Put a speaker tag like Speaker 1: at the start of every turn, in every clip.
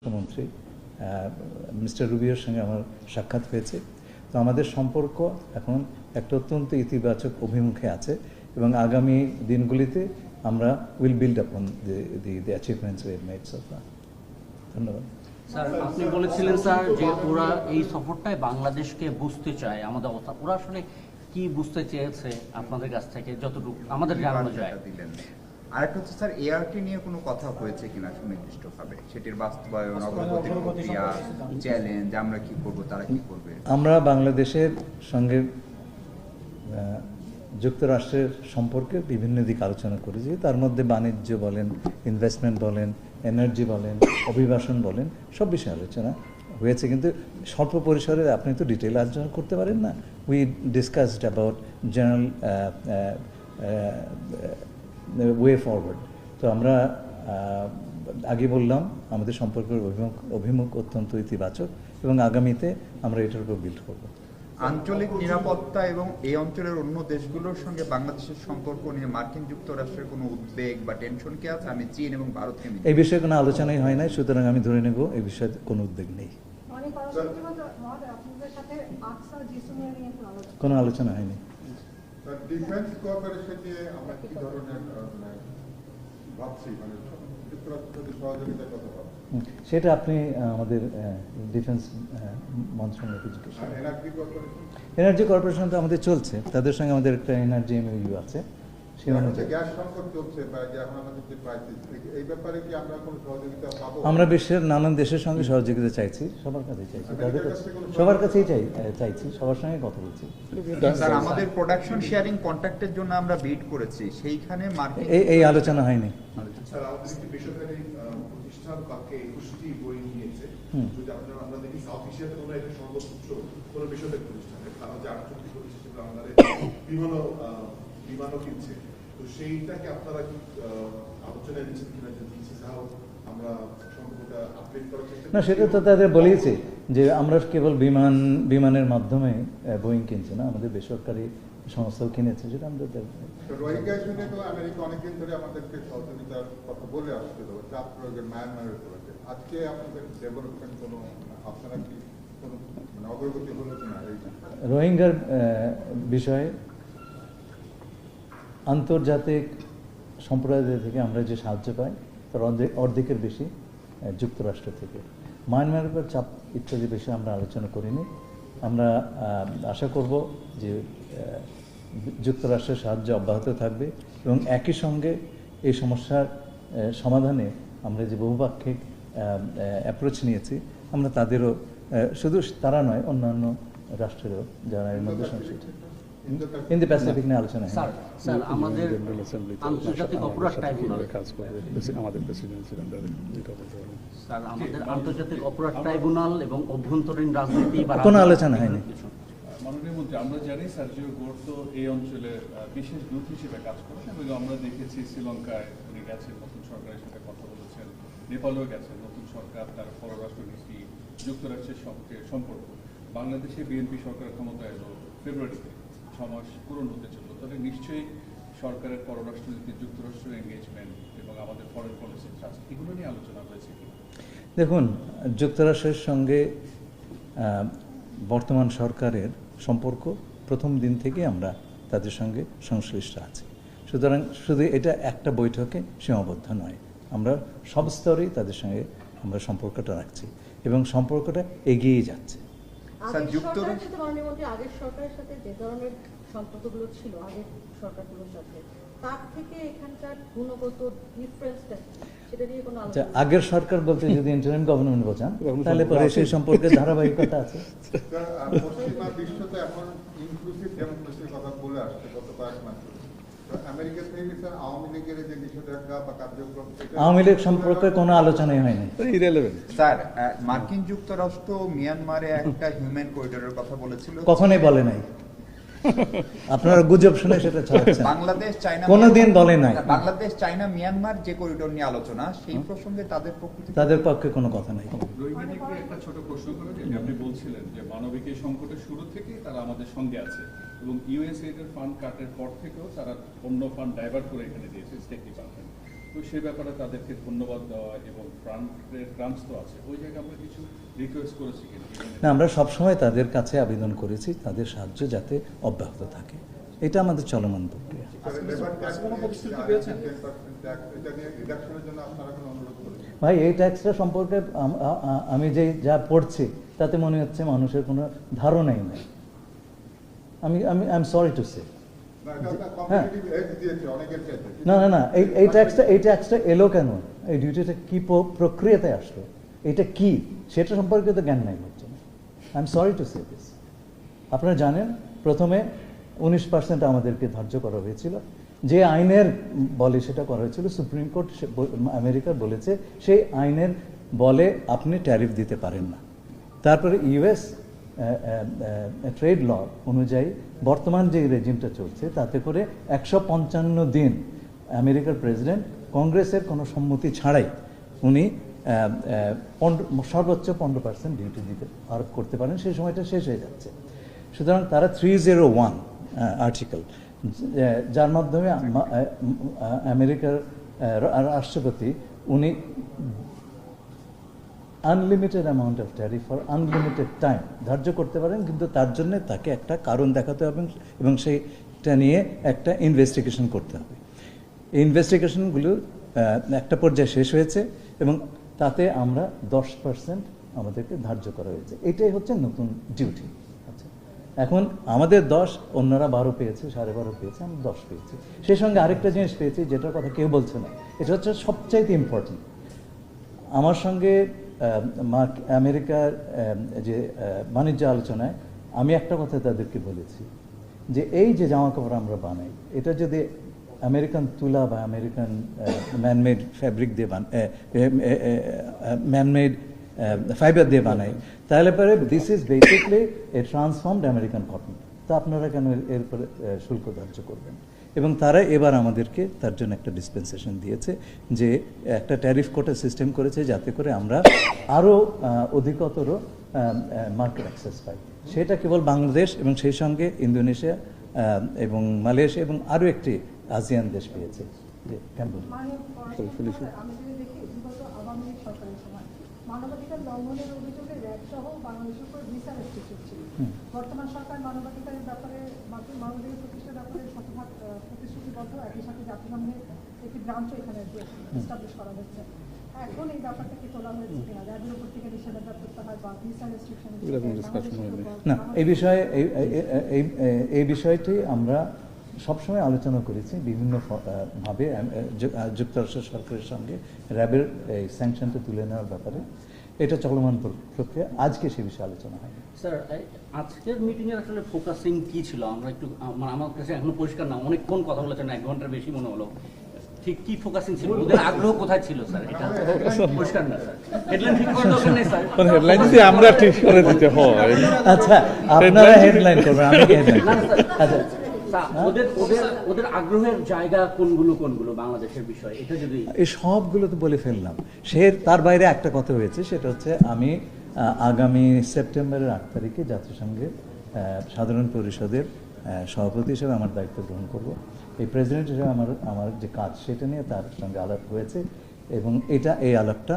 Speaker 1: মন্ত্রী মিস্টার রুবিওর সঙ্গে আমার সাক্ষাৎ হয়েছে। তো আমাদের সম্পর্ক এখন একটা অত্যন্ত ইতিবাচক অভিমুখে আছে এবং আগামী দিনগুলিতে আমরা will build upon the achievements we have made so far. ধন্যবাদ।
Speaker 2: স্যার, আপনি বলেছিলেন স্যার যে ওরা এই সফরটায় বাংলাদেশকে বুঝতে চায়, আমাদের অবস্থা। ওরা আসলে কি বুঝতে চেয়েছে আপনাদের কাছ থেকে যতটুকু আমাদের জানানো যায়?
Speaker 3: আরেকটা হচ্ছে স্যার, এআরটি নিয়ে কোনো কথা হয়েছে কিনা সুনির্দিষ্টভাবে, সেটির বাস্তবায়ন, অগ্রগতির প্রক্রিয়া, চ্যালেঞ্জ, আমরা কি করব, তারা কি করবে?
Speaker 1: আমরা বাংলাদেশের সঙ্গে যুক্তরাষ্ট্রের সম্পর্কে বিভিন্ন দিক আলোচনা করেছি। তার মধ্যে বাণিজ্য বলেন, ইনভেস্টমেন্ট বলেন, এনার্জি বলেন, অভিবাসন বলেন, সব বিষয়ে আলোচনা হয়েছে। কিন্তু স্বল্প পরিসরে আপনি তো ডিটেল আলোচনা করতে পারেন না। We discussed about general way forward. তো আমরা আগে বললাম আমাদের সম্পর্কের অভিমুখ অত্যন্ত ইতিবাচক এবং আগামীতে আমরা এটার উপর বিল্ড করব।
Speaker 3: আঞ্চলিক নিরাপত্তা এবং এই অঞ্চলের অন্য দেশগুলোর সঙ্গে বাংলাদেশের সম্পর্ক নিয়ে মার্কিন যুক্তরাষ্ট্রের কোনো উদ্বেগ বা টেনশন কি আছে? আমি চীন এবং ভারতকে
Speaker 1: এই বিষয়ে কোনো আলোচনাই হয় নাই, সুতরাং আমি ধরে নেব এই বিষয়ে কোনো উদ্বেগ নেই, কোনো আলোচনা হয়নি।
Speaker 4: ডিফেন্স কোঅপারেশন নিয়ে আমরা কি ধরনের ভাবছি, মানে যুক্তরাষ্ট্রের সহযোগিতার কথা ভাবছি?
Speaker 1: সেটা আপনি আমাদের ডিফেন্স মন্ত্রণালয়কে জিজ্ঞেস করুন। এনার্জি কর্পোরেশন তো আমাদের চলছে, তাদের সঙ্গে আমাদের একটা এনার্জি এমওইউ আছে।
Speaker 4: গ্যাস সংকট চলছে, এখন আমাদের যে ক্রাইসিস, এই ব্যাপারে কি আমরা কোনো সহযোগিতা পাবো?
Speaker 1: আমরা বিশ্বের নানান দেশের সঙ্গে সহযোগিতা চাইছি, সবার কাছেই চাইছি, তাদের কাছে সবার কাছেই চাইছি, সবার সঙ্গে কথা বলছি।
Speaker 3: স্যার, আমাদের প্রোডাকশন শেয়ারিং কন্ট্রাক্টের জন্য আমরা বিড করেছি, সেইখানে মার্কিন
Speaker 1: এই আলোচনা হয়নি।
Speaker 5: স্যার, আমাদের একটি বেসরকারি প্রতিষ্ঠান বাক্যে 21টি বই নিয়েছে। যদি আমরা দেখি সাউথ এশিয়াতে কোনো এটা সর্বোচ্চ কোনো বেসরকারি প্রতিষ্ঠানের, তারা যে 68টি প্রতিষ্ঠান আমাদের বিমানও কিনছে। তো সেইটাকে আপনারা কি আলোচনায় নিচ্ছেন কিনা, যে দিস ইজ হাউ আমরা সম্পর্কটা আপডেট করার চেষ্টা?
Speaker 1: না, সেটা তো তাদের বলেইছে যে আমরা কেবল বিমানের মাধ্যমে বোয়িং কিনছি না, আমাদের বেসরকারি সংস্থাও কিনেছে, সেটা আমাদের
Speaker 4: রোহিঙ্গা শুনে তো আমেরিকা অনেকদিন ধরে আমাদেরকে সহযোগিতার কথা বলে আসছিল, চাপ প্রয়োগের মায়ানমারের উপরে। আজকে আপনাদের ডেভেলপমেন্ট কোনো, আপনারা কি কোনো অগ্রগতি হলো কিনা এই
Speaker 1: রোহিঙ্গার বিষয়ে? আন্তর্জাতিক সম্প্রদায় থেকে আমরা যে সাহায্য পাই তার অর্ধেকের বেশি যুক্তরাষ্ট্র থেকে। মায়ানমারের উপর চাপ ইত্যাদি বিষয়ে আমরা আলোচনা করিনি। আমরা আশা করব যে যুক্তরাষ্ট্রের সাহায্য অব্যাহত থাকবে এবং একই সঙ্গে এই সমস্যার সমাধানে আমরা যে বহুপাক্ষিক অ্যাপ্রোচ নিয়েছি, আমরা তাদেরও, শুধু তারা নয়, অন্যান্য রাষ্ট্রেরও যারা এর মধ্যে সংশ্লিষ্ট ইন্দো প্যাসিফিক নিয়ে আলোচনা।
Speaker 2: স্যার, আমাদের আন্তর্জাতিক অপরাধ ট্রাইব্যুনাল, স্যার আমাদের আন্তর্জাতিক অপরাধ ট্রাইব্যুনাল এবং অভ্যন্তরীণ রাজনীতি বা
Speaker 1: কোনো আলোচনা হয়নি।
Speaker 6: মাননীয় মন্ত্রী, আমরা জানি সার্জিও গোর্তো এই অঞ্চলে বিশেষ দূত হিসেবে কাজ করেন এবং আমরা দেখেছি শ্রীলঙ্কায় উনি গেছেন, নতুন সরকারের সাথে কথা বলেছেন, নেপালেও গেছেন, নতুন সরকার, তার পররাষ্ট্রনীতি, যুক্তরাষ্ট্রের সঙ্গে সম্পর্ক। বাংলাদেশে বিএনপি সরকার ক্ষমতায় এলো ফেব্রুয়ারিতে, 6 মাস পূরণ হতে চলল। তবে নিশ্চয়ই সরকারের পররাষ্ট্রনীতি, যুক্তরাষ্ট্রের এঙ্গেজমেন্ট এবং আমাদের ফরেন পলিসি ট্রাস্ট, এগুলো নিয়ে আলোচনা হয়েছে কি?
Speaker 1: দেখুন, যুক্তরাষ্ট্রের সঙ্গে বর্তমান সরকারের সম্পর্ক প্রথম দিন থেকে আমরা তাদের সঙ্গে সংশ্লিষ্ট আছি। সুতরাং শুধু এটা একটা বৈঠকে সীমাবদ্ধ নয়, আমরা সব স্তরেই তাদের সঙ্গে আমরা সম্পর্কটা রাখছি এবং সম্পর্কটা এগিয়েই যাচ্ছে।
Speaker 7: আগের সরকারের সাথে যে ধরনের সম্পর্কগুলো ছিল আগের সরকারগুলোর সাথে, তার থেকে এখানকার গুণগত ডিফারেন্সটা, সেটা নিয়ে কোনো আলোচনা?
Speaker 1: আগের সরকার বলতে যদি ইন্টারিম গভর্নমেন্ট বোঝান, তাহলে পরে সেই সম্পর্কে ধারাবাহিকতা আছে।
Speaker 4: পশ্চিমা বিশ্ব তো এখন ইনক্লুসিভ ডেমোক্রেসির কথা বলে আসছে গত কয়েক মাস ধরে। আমেরিকা থেকে আওয়ামী লীগের যে নিষেধাজ্ঞা বা কার্যক্রম,
Speaker 1: আওয়ামী লীগ সম্পর্কে কোনো আলোচনাই হয়নি।
Speaker 3: স্যার, মার্কিন যুক্তরাষ্ট্র মিয়ানমারে একটা হিউম্যান করিডোরের কথা বলেছিল,
Speaker 1: কখনোই বলে নাই। আপনারা গুজব শুনে সেটা ছড়াচ্ছেন।
Speaker 3: বাংলাদেশ চায়না
Speaker 1: কোনোদিন বলে নাই।
Speaker 3: বাংলাদেশ চায়না মিয়ানমার যে করিডোর নিয়ে আলোচনা, সেই প্রসঙ্গে
Speaker 1: তাদের পক্ষে কোনো কথা নাই।
Speaker 6: রোহিঙ্গাদেরকে একটা ছোট প্রশ্ন করে, যে আপনি বলছিলেন যে মানবিক এই সংকটের শুরু থেকেই তারা আমাদের সঙ্গে আছে এবং ইউএসএইড এর ফান্ড কাটের পর থেকেও তারা অন্য ফান্ড ডাইভার্ট করে এখানে দিয়েছে স্টেট ডিপার্টমেন্ট। তো তো সেই ব্যাপারে তাদেরকে ধন্যবাদ দেওয়া এবং ট্রাম্পস তো আছে, ওই জায়গায় আমরা কিছু রিকোয়েস্ট করেছি কিনা?
Speaker 1: না, আমরা সবসময় তাদের কাছে আবেদন করেছি তাদের সাহায্য যাতে অব্যাহত থাকে, এটা আমাদের চলমান প্রক্রিয়া। ভাই, এই ট্যাক্সটা সম্পর্কে আমি যা পড়ছি তাতে মনে হচ্ছে মানুষের কোনো ধারণাই নেই। আমি I am sorry to say. না না না, এই ট্যাক্সটা এলো কেন, এই ডিউটিটা কি প্রক্রিয়াতে আসলো, এটা কি সেটা সম্পর্কে তো জ্ঞান নাই হচ্ছে না। I am sorry to say this. আপনারা জানেন প্রথমে 19% আমাদেরকে ধার্য করা হয়েছিল, যে আইনের বলে সেটা করা হয়েছিল। সুপ্রিম কোর্ট আমেরিকার বলেছে সেই আইনের বলে আপনি ট্যারিফ দিতে পারেন না। তারপরে ইউএস ট্রেড ল অনুযায়ী বর্তমান যে রেজিমটা চলছে তাতে করে 155 দিন আমেরিকার প্রেসিডেন্ট কংগ্রেসের কোনো সম্মতি ছাড়াই উনি সর্বোচ্চ 15% ডিউটি দিতে আরোপ করতে পারেন, সেই সময়টা শেষ হয়ে যাচ্ছে। সুতরাং তারা 301 আর্টিকেল, যার মাধ্যমে আমেরিকার রাষ্ট্রপতি উনি unlimited amount of tariff for unlimited time ধার্য করতে পারেন, কিন্তু তার জন্য তাকে একটা কারণ দেখাতে হবে এবং সেইটা নিয়ে একটা ইনভেস্টিগেশন করতে হবে। এই ইনভেস্টিগেশনগুলো একটা পর্যায়ে শেষ হয়েছে এবং তাতে আমরা 10% আমাদেরকে ধার্য করা হয়েছে। এটাই হচ্ছে নতুন ডিউটি। আচ্ছা, এখন আমাদের 10, অন্যরা 12 পেয়েছে, 12.5 পেয়েছে, আমরা 10 পেয়েছি। সেই সঙ্গে আরেকটা জিনিস পেয়েছি যেটার কথা কেউ বলছে না, এটা হচ্ছে সবচাইতে ইম্পর্টেন্ট। আমার সঙ্গে আমেরিকার যে বাণিজ্য আলোচনায় আমি একটা কথা তাদেরকে বলেছি যে এই যে জামা কাপড় আমরা বানাই, এটা যদি আমেরিকান তুলা বা আমেরিকান ম্যানমেড ফ্যাব্রিক দিয়ে ম্যানমেড ফাইবার দিয়ে বানাই, তাহলে পরে this is basically A transformed American cotton. তা আপনারা কেন এর উপরে শুল্ক ধার্য করবেন? এবং তারা এবার আমাদেরকে তার জন্য একটা ডিসপেন্সেশন দিয়েছে, যে একটা ট্যারিফ কোটা সিস্টেম করেছে যাতে করে আমরা আরও অধিকতর মার্কেট অ্যাক্সেস পাই। সেটা কেবল বাংলাদেশ এবং সেই সঙ্গে ইন্দোনেশিয়া এবং মালয়েশিয়া এবং আরও একটি আসিয়ান দেশ পেয়েছে। যে
Speaker 8: মানবাধিকার লঙ্ঘনের অভিযোগে র্যাব সহ বাংলাদেশের উপর ভিসা রেস্ট্রিকশন ছিল। বর্তমান সরকার মানবাধিকারের ব্যাপারে মানবাধিকার প্রতিষ্ঠার ব্যাপারে শতভাগ প্রতিশ্রুতিবদ্ধ, একই সাথে জাতিসংঘের একটি ব্রাঞ্চও এখানে এস্টাবলিশ করা হচ্ছে। এখন এই ব্যাপারটা কি তোলা হয়েছে কিনা, র্যাবের উপর থেকে নিষেধাজ্ঞা প্রত্যাহার বা ভিসা রেস্ট্রিকশন?
Speaker 1: না, এই বিষয়টি আমরা সবসময় আলোচনা করেছি বিভিন্ন ভাবে যুক্তরাষ্ট্র সরকারের সঙ্গে র্যাবের এই স্যাংশনটা তুলে নেওয়ার ব্যাপারে। এটা চলমান প্রক্রিয়া, আজকে সে বিষয়ে আলোচনা হয়।
Speaker 2: স্যার, আজকের মিটিংয়ের আসলে ফোকাসিং কি ছিল? আমরা একটু আমার কাছে এখনো পরিষ্কার না, অনেকক্ষণ কথা বলেছেন, 1 ঘন্টার বেশি মনে হলো। ঠিক কি ফোকাসিং ছিল, ওদের আগ্রহ কোথায় ছিল স্যার? এটা পরিষ্কার না স্যার। হেডলাইন ঠিক করার দরকার নেই স্যার,
Speaker 9: হেডলাইন যদি আমরা ঠিক করে দিতে হয়।
Speaker 1: আচ্ছা, আপনারা হেডলাইন করবেন, আমি হেডলাইন। আচ্ছা,
Speaker 2: ওদের আগ্রহের জায়গা কোনগুলো বাংলাদেশের বিষয়, এটা যদি
Speaker 1: এই সবগুলো তো বলে ফেললাম। তার বাইরে একটা কথা হয়েছে, সেটা হচ্ছে আমি আগামী সেপ্টেম্বরের 8 তারিখে জাতিসংঘের সাধারণ পরিষদের সভাপতি হিসেবে আমার দায়িত্ব গ্রহণ করব। এই প্রেসিডেন্ট হিসেবে আমার যে কাজ সেটা নিয়ে তার সঙ্গে আলাপ হয়েছে এবং এই আলাপটা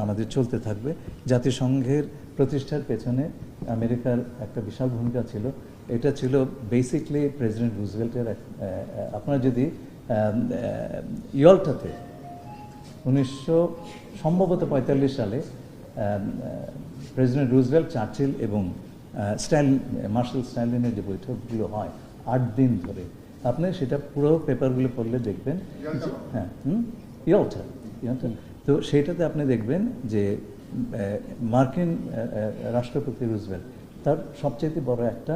Speaker 1: আমাদের চলতে থাকবে। জাতিসংঘের প্রতিষ্ঠার পেছনে আমেরিকার একটা বিশাল ভূমিকা ছিল। এটা ছিল বেসিকলি প্রেসিডেন্ট রুজভেল্টের। আপনারা যদি ইয়ল্টাতে 1945 সালে প্রেসিডেন্ট রুজভেল্ট, চার্চিল এবং মার্শাল স্ট্যালিনের যে বৈঠকগুলো হয় 8 দিন ধরে, আপনি সেটা পুরো পেপারগুলো পড়লে দেখবেন। হ্যাঁ, ইয়ল্টা। তো সেইটাতে আপনি দেখবেন যে মার্কিন রাষ্ট্রপতি রুজভেল্ট, তার সবচেয়ে বড় একটা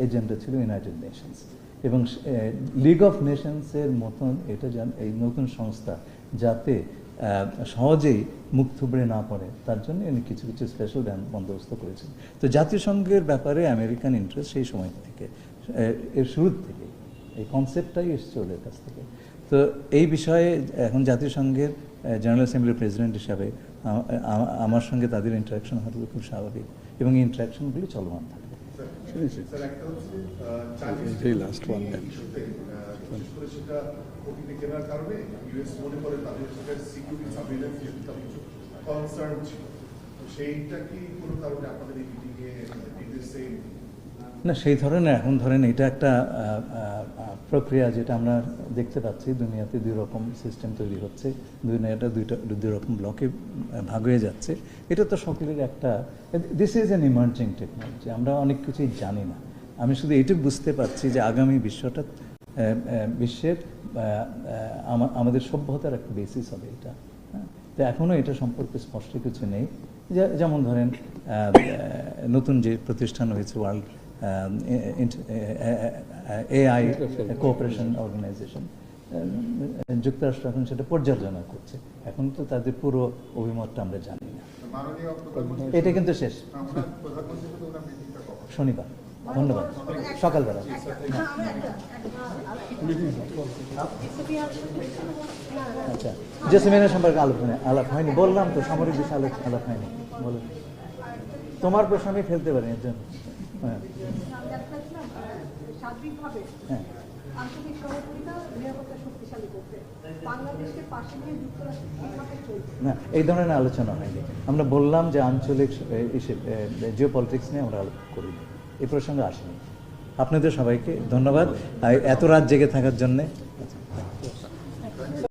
Speaker 1: এজেন্ডা ছিল ইউনাইটেড নেশনস এবং লিগ অফ নেশনসের মতন এটা এই নতুন সংস্থা যাতে সহজেই মুখ থুবড়ে না পড়ে, তার জন্য উনি কিছু কিছু স্পেশাল বন্দোবস্ত করেছেন। তো জাতিসংঘের ব্যাপারে আমেরিকান ইন্টারেস্ট সেই সময় থেকে, এর শুরু থেকে এই কনসেপ্টটাই এসছে ওদের কাছ থেকে। তো এই বিষয়ে এখন জাতিসংঘের জেনারেল অ্যাসেম্বলির প্রেসিডেন্ট হিসাবে আমার সঙ্গে তাদের ইন্টারাকশন হওয়াটা খুব স্বাভাবিক এবং ইন্টারাকশনগুলি চলমান থাকে।
Speaker 5: স্যার, একটা হচ্ছে বিশেষ করে সেটা অতীতে কেনার কারণে ইউএস মনে করে তাদের সেটা সিকিউরিটি সার্ভেইলেন্স যেহেতু তাদের কিছু কনসার্ন ছিল, তো সেইটা কি কোনো কারণে আপনাদের এই মিটিংয়ে সেম?
Speaker 1: না, সেই ধরনের এখন ধরেন এটা একটা প্রক্রিয়া যেটা আমরা দেখতে পাচ্ছি দুনিয়াতে দুই রকম সিস্টেম তৈরি হচ্ছে, দুনিয়াটা দুই রকম ব্লকে ভাগ হয়ে যাচ্ছে। এটা তো সকলের একটা, this is an emerging technology, আমরা অনেক কিছুই জানি না। আমি শুধু এটুকু বুঝতে পারছি যে আগামী বিশ্বের আমাদের সভ্যতার একটা বেসিস হবে এটা। তো এখনও এটা সম্পর্কে স্পষ্ট কিছু নেই। যেমন ধরেন নতুন যে প্রতিষ্ঠান হয়েছে ওয়ার্ল্ড AI কোঅপারেশন অর্গানাইজেশন, যুক্তরাষ্ট্র এখন সেটা পর্যালোচনা করছে। এখন তো তাদের পুরো অভিমতটা আমরা জানি না।
Speaker 4: মাননীয় প্রধানমন্ত্রী,
Speaker 1: এটা কিন্তু শেষ
Speaker 4: ওনার প্রধানমন্ত্রী সাথে ওনার মিটিংটা কখন?
Speaker 1: শনিবার। ধন্যবাদ। সকালবেলা। আচ্ছা, জেসমিনের সম্পর্কে আলাপ হয়নি, বললাম তো সামরিক বিষয়ে আলাপ হয়নি। বলে তোমার প্রশ্ন আমি ফেলতে পারি এর জন্য। হ্যাঁ,
Speaker 8: সার্বিকভাবে
Speaker 1: হ্যাঁ,
Speaker 8: আন্তর্জাতিক সহযোগিতা নিরাপত্তা শক্তিশালী করতে বাংলাদেশকে পাশে নিয়ে যুক্তরাষ্ট্র কিভাবে চলছে?
Speaker 1: না, এই ধরনের আলোচনা হয়নি। আমরা বললাম যে আঞ্চলিক জিও পলিটিক্স নিয়ে আমরা আলোচনা করিনি, এই প্রসঙ্গে আসেনি। আপনাদের সবাইকে ধন্যবাদ এত রাত জেগে থাকার জন্যে।